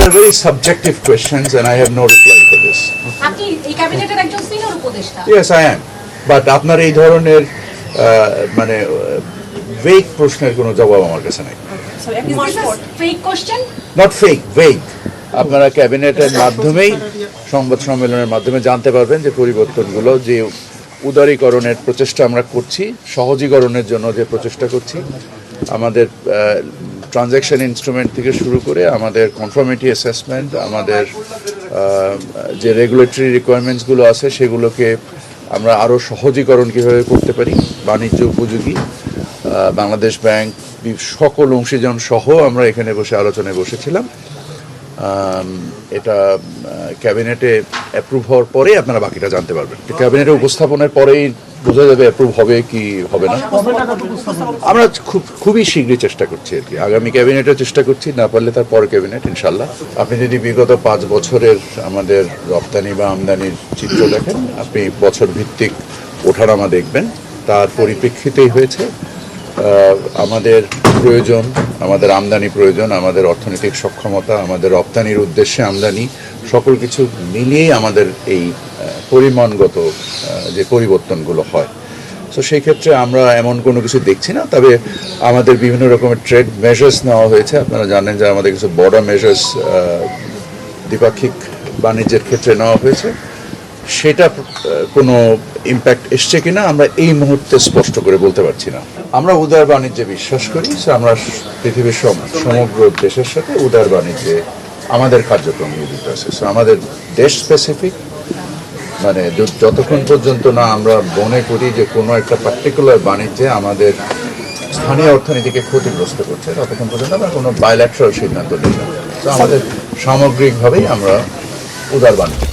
are very subjective questions and I have no reply for this. আপনি এই ক্যাবিনেটের একজন সিনিয়র উপদেষ্টা। Yes, I am. But আপনার এই ধরনের মানে vague প্রশ্নের কোনো জবাব আমার কাছে নাই। Fake question? Not fake, vague. আপনারা ক্যাবিনেটের মাধ্যমেই সংবাদ সম্মেলনের মাধ্যমে জানতে পারবেন যে পরিবর্তনগুলো, যে উদারীকরণের প্রচেষ্টা আমরা করছি, সহজীকরণের জন্য যে প্রচেষ্টা করছি, আমাদের ট্রানজ্যাকশন ইনস্ট্রুমেন্ট থেকে শুরু করে আমাদের কনফর্মিটি অ্যাসেসমেন্ট, আমাদের যে রেগুলেটরি রিকোয়ারমেন্টসগুলো আছে সেগুলোকে আমরা আরও সহজীকরণ কীভাবে করতে পারি, বাণিজ্য উপযোগী, বাংলাদেশ ব্যাংক সকল অংশীজন সহ আমরা এখানে বসে আলোচনায় বসেছিলাম। এটা ক্যাবিনেটে অ্যাপ্রুভ হওয়ার পরেই আপনারা বাকিটা জানতে পারবেন। ক্যাবিনেটে উপস্থাপনের পরেই বোঝা যাবে অ্যাপ্রুভ হবে কি হবে না। আমরা খুবই শীঘ্রই চেষ্টা করছি আর কি, আগামী ক্যাবিনেটেও চেষ্টা করছি, না পারলে তার পরে ক্যাবিনেট ইনশাল্লাহ। আপনি যদি বিগত 5 বছরের আমাদের রপ্তানি বা আমদানির চিত্র দেখেন, আপনি বছর ভিত্তিক ওঠানামা দেখবেন, তার পরিপ্রেক্ষিতেই হয়েছে। আমাদের প্রয়োজন, আমাদের আমদানি প্রয়োজন, আমাদের অর্থনৈতিক সক্ষমতা, আমাদের রপ্তানির উদ্দেশ্যে আমদানি, সকল কিছু মিলিয়েই আমাদের এই পরিমাণগত যে পরিবর্তনগুলো হয়। তো সেই ক্ষেত্রে আমরা এমন কোনো কিছু দেখছি না, তবে আমাদের বিভিন্ন রকমের ট্রেড মেজার্স নেওয়া হয়েছে। আপনারা জানেন যে আমাদের কিছু বর্ডার মেজার্স দ্বিপাক্ষিক বাণিজ্যের ক্ষেত্রে নেওয়া হয়েছে। সেটা কোনো ইম্প্যাক্ট এসছে কিনা আমরা এই মুহূর্তে স্পষ্ট করে বলতে পারছি না। আমরা উদার বাণিজ্যে বিশ্বাস করি, আমরা পৃথিবীর সমগ্র দেশের সাথে উদার বাণিজ্যে আমাদের কার্যক্রম নিয়োজিত আছে। আমাদের দেশ স্পেসিফিক, মানে যতক্ষণ পর্যন্ত না আমরা মনে করি যে কোনো একটা পার্টিকুলার বাণিজ্যে আমাদের স্থানীয় অর্থনীতিকে ক্ষতিগ্রস্ত করছে, ততক্ষণ পর্যন্ত আমরা কোনো বায়োল্যাটারাল সিদ্ধান্ত নিই না। তো আমাদের সামগ্রিকভাবেই আমরা উদার বাণিজ্য